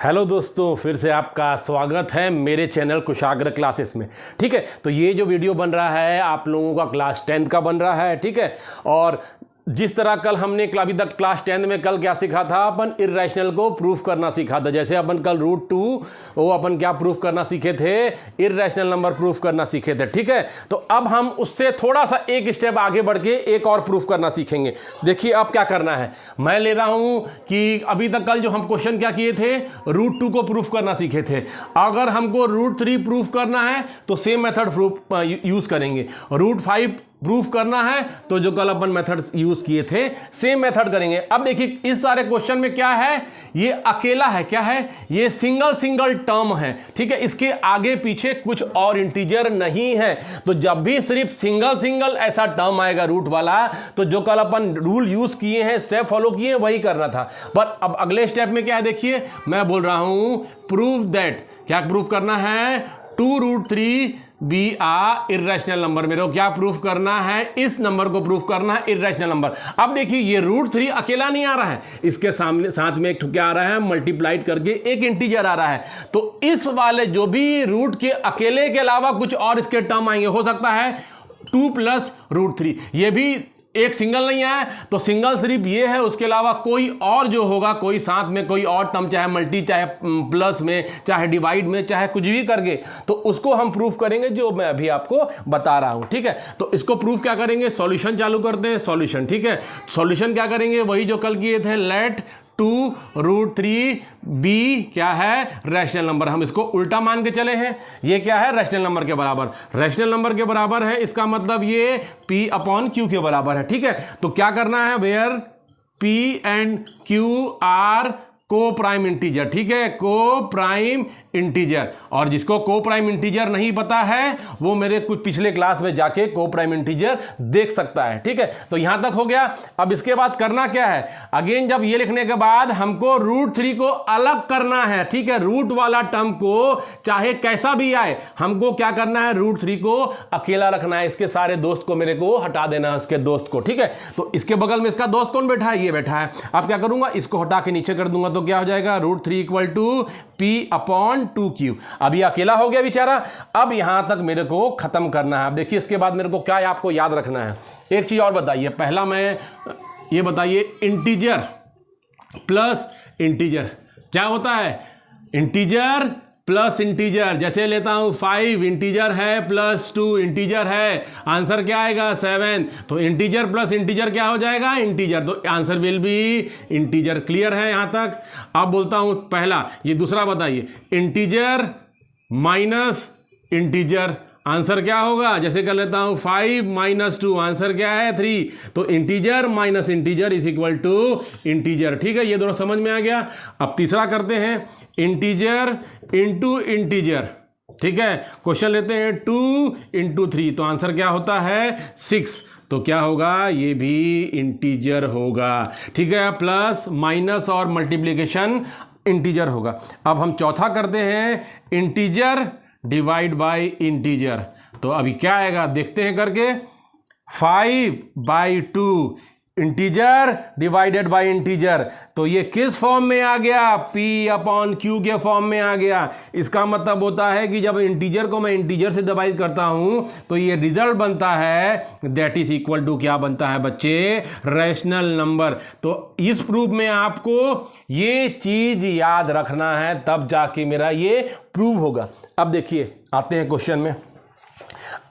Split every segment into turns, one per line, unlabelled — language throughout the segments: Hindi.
हेलो दोस्तों, फिर से आपका स्वागत है मेरे चैनल कुशाग्र क्लासेस में। ठीक है, तो ये जो वीडियो बन रहा है आप लोगों का क्लास 10th का बन रहा है। ठीक है, और जिस तरह कल हमने अभी तक क्लास 10th में कल क्या सीखा था, अपन इर्रेशनल को प्रूफ करना सीखा था। जैसे अपन कल रूट 2 वो अपन क्या प्रूफ करना सीखे थे, इर्रेशनल नंबर प्रूफ करना सीखे थे। ठीक है, तो अब हम उससे थोड़ा सा एक स्टेप आगे बढ़ के एक और प्रूफ करना सीखेंगे। देखिए अब क्या करना है, मैं ले रहा हूं कि अभी तक कल जो हम क्वेश्चन क्या किए थे, रूट 2 को प्रूफ करना सीखे थे। अगर हमको रूट 3 प्रूफ करना है तो सेम मेथड प्रूफ यूज करेंगे। रूट 5 प्रूफ करना है तो जो कल अपन मेथड यूज किए थे सेम मेथड करेंगे। अब देखिए इस सारे क्वेश्चन में क्या है, ये अकेला है, क्या है, ये सिंगल टर्म है। ठीक है, इसके आगे पीछे कुछ और इंटीजर नहीं है। तो जब भी सिर्फ सिंगल ऐसा टर्म आएगा रूट वाला, तो जो कल अपन रूल यूज किए हैं, स्टेप फॉलो किए हैं, वही करना था। पर अब अगले स्टेप में क्या है, देखिए मैं बोल रहा हूं प्रूव दैट, क्या प्रूफ करना है, 2√3 बी आ इर्रेशनल नंबर। मेरे को क्या प्रूफ करना है, इस नंबर को प्रूफ करना है, इर्रेशनल नंबर। अब देखिए ये √3 अकेला नहीं आ रहा है, इसके सामने साथ में एक क्या आ रहा है, मल्टीप्लाइड करके एक इंटीजर आ रहा है। तो इस वाले जो भी रूट के अकेले के अलावा कुछ और इसके टर्म आएंगे, हो सकता है 2 + √3, ये भी एक सिंगल नहीं आया तो सिंगल सिर्फ ये है, उसके अलावा कोई और जो होगा, कोई साथ में कोई और टर्म, चाहे मल्टी, चाहे प्लस में, चाहे डिवाइड में, चाहे कुछ भी करके, तो उसको हम प्रूफ करेंगे जो मैं अभी आपको बता रहा हूं। ठीक है, तो इसको प्रूफ क्या करेंगे, सॉल्यूशन चालू करते हैं, सॉल्यूशन। ठीक है, सॉल्यूशन क्या करेंगे, वही जो कल किए थे, लेट 2√3 बी क्या है, रैशनल नंबर। हम इसको उल्टा मान के चले हैं, ये क्या है, रैशनल नंबर के बराबर, रैशनल नंबर के बराबर है, इसका मतलब ये P/Q के बराबर है। ठीक है, तो क्या करना है, where P and Q are coprime integer. ठीक है, को प्राइम इंटीजर, और जिसको को प्राइम इंटीजर नहीं पता है वो मेरे कुछ पिछले क्लास में जाके को प्राइम इंटीजर देख सकता है। ठीक है, तो यहां तक हो गया। अब इसके बाद करना क्या है, अगेन जब ये लिखने के बाद हमको √3 को अलग करना है। ठीक है, रूट वाला टर्म को चाहे कैसा भी आए, हमको क्या करना है, √3 को अकेला रखना है, इसके सारे दोस्त को मेरे को हटा देना है, उसके दोस्त को। ठीक है, तो इसके बगल में इसका दोस्त कौन बैठा है, ये बैठा है। अब क्या करूंगा, इसको हटा के नीचे कर दूंगा, तो क्या हो जाएगा, √3 = P/2Q। अब ये अकेला हो गया बेचारा। अब यहां तक मेरे को खत्म करना है। अब देखिए इसके बाद मेरे को क्या आपको याद रखना है, एक चीज और बताइए। पहला मैं ये बताइए, इंटीजर प्लस इंटीजर क्या होता है, इंटीजर प्लस इंटीजर। जैसे लेता हूं 5 इंटीजर है प्लस 2 इंटीजर है, आंसर क्या आएगा, 7। तो इंटीजर प्लस इंटीजर क्या हो जाएगा, इंटीजर, तो answer will be integer. Clear है यहां तक। अब बोलता हूं पहला, ये दूसरा बताइए, इंटीजर माइनस इंटीजर, आंसर क्या होगा, जैसे कर लेता हूं 5 - 2, आंसर क्या है, 3। तो इंटीजर माइनस इंटीजर = इंटीजर। ठीक है, ये दोनों समझ में आ गया। अब तीसरा करते हैं, इंटीजर इंटू इंटीजर। ठीक है, क्वेश्चन लेते हैं 2 × 3, तो आंसर क्या होता है, 6। तो क्या होगा, ये भी इंटीजर होगा। ठीक है, प्लस माइनस और मल्टीप्लिकेशन इंटीजर होगा। अब हम चौथा करते हैं, इंटीजर डिवाइड बाय इंटीजर। तो अभी क्या आएगा देखते हैं करके, 5/2 इंटीजर डिवाइडेड बाय इंटीजर। तो ये किस फॉर्म में आ गया, P/Q के फॉर्म में आ गया। इसका मतलब होता है कि जब इंटीजर को मैं इंटीजर से डिवाइड करता हूं तो ये रिजल्ट बनता है, दैट इज इक्वल टू क्या बनता है बच्चे, रैशनल नंबर। तो इस प्रूफ में आपको ये चीज याद रखना है, तब जाके मेरा ये प्रूव होगा। अब देखिए आते हैं क्वेश्चन में।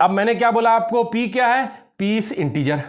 अब मैंने क्या बोला आपको, P क्या है, P इज इंटीजर।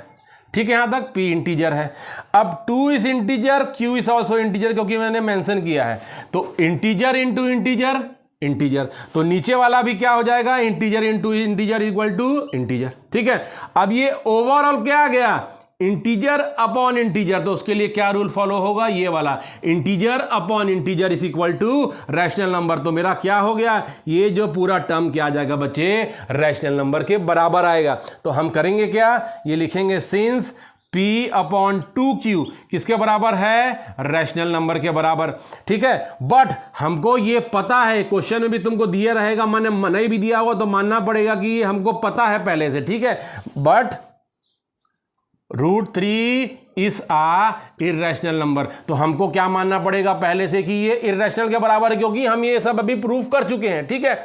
ठीक है, यहां तक P इंटीजर है। अब 2 is integer, Q is also integer, क्योंकि मैंने मेंशन किया है। तो इंटीजर इंटू इंटीजर इंटीजर, तो नीचे वाला भी क्या हो जाएगा, इंटीजर इंटू इंटीजर = इंटीजर। ठीक है, अब ये ओवरऑल क्या आ गया, इंटीजर अपॉन इंटीजर। तो उसके लिए क्या रूल फॉलो होगा, ये वाला, integer upon integer = rational number. तो मेरा क्या हो गया, ये जो पूरा टर्म क्या आ जाएगा बच्चे, रैशनल नंबर के बराबर आएगा। तो हम करेंगे क्या, ये लिखेंगे सिंस P/2Q किसके बराबर है, रैशनल नंबर के बराबर। ठीक है, बट हमको ये पता है, क्वेश्चन में भी तुमको दिया रहेगा, मैंने नहीं भी दिया होगा तो मानना पड़ेगा कि हमको पता है पहले से। ठीक है, but √3 is a irrational number. तो हमको क्या मानना पड़ेगा पहले से कि ये इर्रेशनल के बराबर है, क्योंकि हम ये सब अभी प्रूफ कर चुके हैं। ठीक है,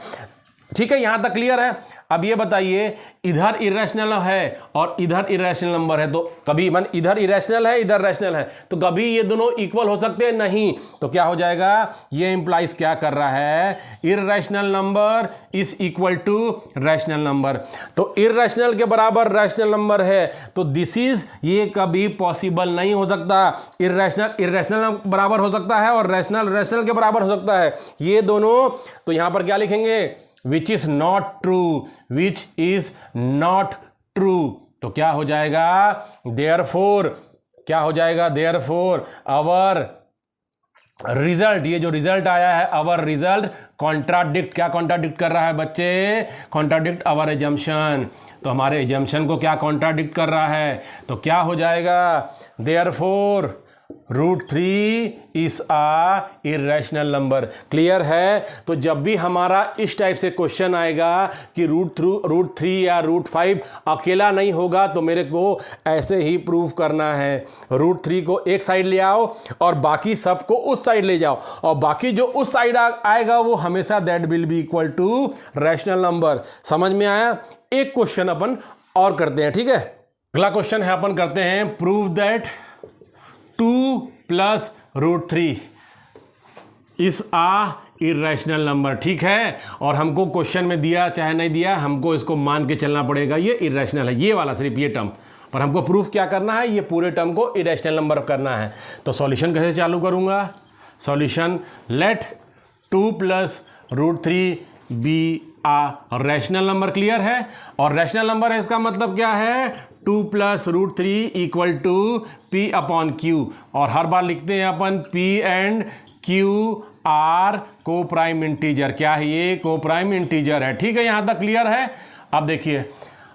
ठीक है, यहां तक क्लियर है। अब ये बताइए, इधर इर्रेशनल है और इधर इर्रेशनल नंबर है, तो कभी इधर इर्रेशनल है इधर रैशनल है, तो कभी ये दोनों इक्वल हो सकते हैं नहीं। तो क्या हो जाएगा, ये इंप्लाइज क्या कर रहा है, irrational number is equal to rational number. तो इर्रेशनल के बराबर रैशनल नंबर है, तो दिस इज, ये कभी पॉसिबल नहीं हो सकता। इर्रेशनल बराबर हो सकता है और रैशनल के बराबर हो सकता है, ये दोनों। तो यहां पर क्या लिखेंगे, विच is not true, which is not true. तो क्या हो जाएगा, देयरफॉर, क्या हो जाएगा, देयरफॉर अवर रिजल्ट, ये जो रिजल्ट आया है अवर रिजल्ट कॉन्ट्राडिक्ट, क्या कॉन्ट्राडिक्ट कर रहा है बच्चे, कॉन्ट्राडिक्ट अवर एजम्पशन। तो हमारे एजम्पशन को क्या कॉन्ट्राडिक्ट कर रहा है, तो क्या हो जाएगा, therefore √3 is a irrational number. Clear है। तो जब भी हमारा इस टाइप से क्वेश्चन आएगा कि √3 या √5 अकेला नहीं होगा, तो मेरे को ऐसे ही प्रूव करना है, √3 को एक साइड ले आओ और बाकी सबको उस साइड ले जाओ, और बाकी जो उस साइड आएगा वो हमेशा that will be equal to rational number. समझ में आया। एक क्वेश्चन अपन और करते हैं, ठीक है। अगला क्वेश्चन है, अपन करते हैं, prove that 2 + √3 is a irrational number. ठीक है, और हमको क्वेश्चन में दिया चाहे नहीं दिया, हमको इसको मान के चलना पड़ेगा, ये इर्रेशनल है, ये वाला सिर्फ ये टर्म, पर हमको प्रूफ क्या करना है, ये पूरे टर्म को इर्रेशनल नंबर करना है। तो सॉल्यूशन कैसे चालू करूंगा, सॉल्यूशन, लेट 2 + √3 बी आ रैशनल नंबर। क्लियर है, और रैशनल नंबर है, इसका मतलब क्या है, 2 + √3 इक्वल टू P/Q, और हर बार लिखते हैं अपन P and Q are coprime integer. क्या है ये, को प्राइम इंटीजर है। ठीक है, यहां तक क्लियर है। अब देखिए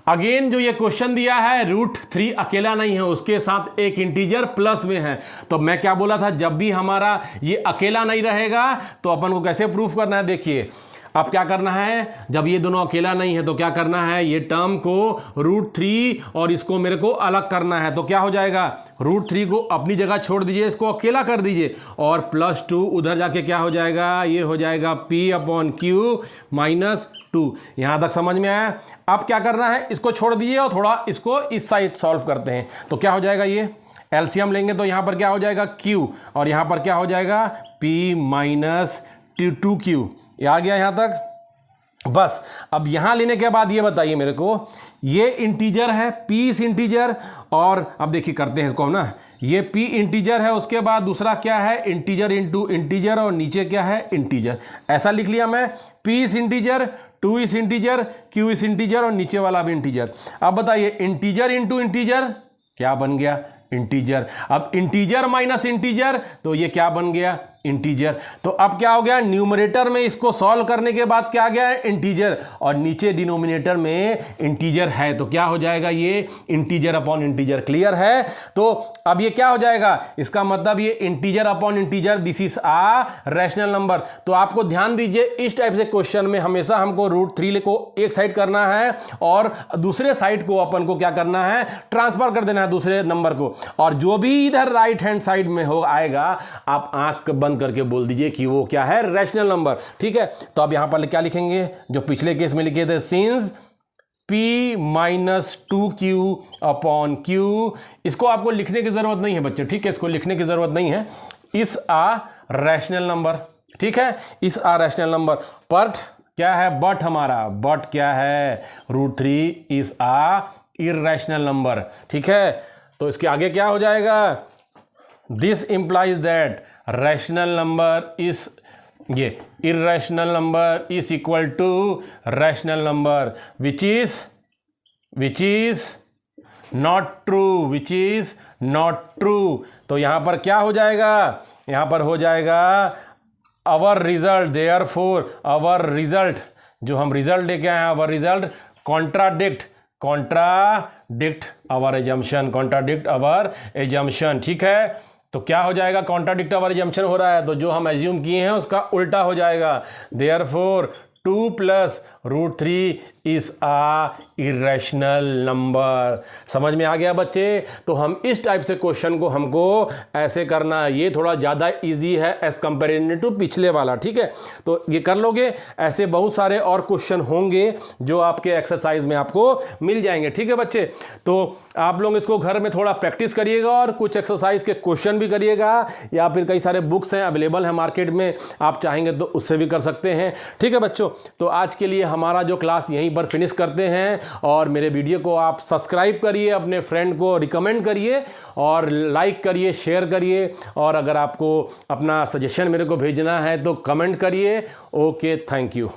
अगेन जो ये क्वेश्चन दिया है, √3 अकेला नहीं है, उसके साथ एक इंटीजर प्लस में है। तो मैं क्या बोला था, जब भी हमारा ये अकेला नहीं रहेगा तो अपन को कैसे प्रूफ करना है, देखिए अब क्या करना है, जब ये दोनों अकेला नहीं है तो क्या करना है, ये टर्म को √3 और इसको मेरे को अलग करना है। तो क्या हो जाएगा, √3 को अपनी जगह छोड़ दीजिए, इसको अकेला कर दीजिए, और +2 उधर जाके क्या हो जाएगा, ये हो जाएगा P/Q -2। यहां तक समझ में आया। अब क्या करना है, इसको छोड़ दीजिए और थोड़ा इसको इस साइड सॉल्व करते हैं। तो क्या हो जाएगा, ये एलसीएम लेंगे तो यहां पर क्या हो जाएगा, Q, और यहां पर क्या हो जाएगा, P - 2Q। ये आ गया यहां तक। बस अब यहां लेने के बाद ये बताइए मेरे को, ये इंटीजर है, P इस इंटीजर, और अब देखिए करते हैं इसको ना, ये P इंटीजर है, उसके बाद दूसरा क्या है, इंटीजर इंटू इंटीजर, और नीचे क्या है, इंटीजर। ऐसा लिख लिया मैं, P इस इंटीजर, 2 इस इंटीजर, Q इस इंटीजर, और नीचे वाला भी इंटीजर। अब बताइए इंटीजर इंटू इंटीजर क्या बन गया, इंटीजर। अब इंटीजर माइनस इंटीजर, तो ये क्या बन गया, इंटीजर। तो अब क्या हो गया, न्यूमरेटर में इसको सॉल्व करने के बाद क्या आ गया, इंटीजर, और नीचे डिनोमिनेटर में इंटीजर है, तो क्या हो जाएगा, ये इंटीजर अपॉन इंटीजर। क्लियर है। तो अब ये क्या हो जाएगा, इसका मतलब ये integer upon integer, this is a rational number. तो आपको ध्यान दीजिए, इस टाइप से क्वेश्चन में हमेशा हमको √3 को एक साइड करना है और दूसरे साइड को अपन को क्या करना है, ट्रांसफर कर देना है दूसरे नंबर को, और जो भी इधर राइट हैंड साइड में हो आएगा, आप आंख बंद करके बोल दीजिए कि वो क्या है, रैशनल नंबर। ठीक है, तो अब यहां पर क्या लिखेंगे, जो पिछले केस में लिखे थे, सिंस P - 2Q/Q, इसको आपको लिखने की जरूरत नहीं है बच्चे। ठीक है, इसको लिखने की जरूरत नहीं है, इस आ रैशनल नंबर। ठीक है, इस आ रैशनल नंबर, बट क्या है, बट हमारा बट क्या है, √3 इज आ इर्रेशनल नंबर। ठीक है, तो इसके आगे क्या हो जाएगा, this implies that rational number is, ये irrational number is equal to rational number which is not true, which is not true. तो यहां पर क्या हो जाएगा, यहां पर हो जाएगा अवर रिजल्ट, देयरफॉर अवर रिजल्ट, जो हम रिजल्ट लेके आए हैं, अवर रिजल्ट कॉन्ट्राडिक्ट अवर एजम्पशन, कॉन्ट्राडिक्ट अवर एजम्पशन। ठीक है, तो क्या हो जाएगा, कॉन्ट्राडिक्ट अवर एजम्पशन हो रहा है, तो जो हम एज्यूम किए हैं उसका उल्टा हो जाएगा। Therefore 2 + √3 is a irrational number. समझ में आ गया बच्चे? तो हम इस टाइप से क्वेश्चन को हमको ऐसे करना है। ये थोड़ा ज़्यादा इजी है एज कंपेरेटिव टू पिछले वाला, ठीक है? तो ये कर लोगे। ऐसे बहुत सारे और क्वेश्चन होंगे जो आपके एक्सरसाइज में आपको मिल जाएंगे, ठीक है बच्चे? तो आप लोग इसको घर में थोड़ा प्रैक्टिस करिएगा और कुछ एक्सरसाइज के क्वेश्चन भी करिएगा, या फिर कई सारे बुक्स हैं अवेलेबल है मार्केट में, आप चाहेंगे तो उससे भी कर सकते हैं, ठीक है बच्चों? तो आज के लिए हमारा जो क्लास यहीं पर फिनिश करते हैं, और मेरे वीडियो को आप सब्सक्राइब करिए, अपने फ्रेंड को रिकमेंड करिए और लाइक करिए, शेयर करिए, और अगर आपको अपना सजेशन मेरे को भेजना है तो कमेंट करिए। Okay, thank you.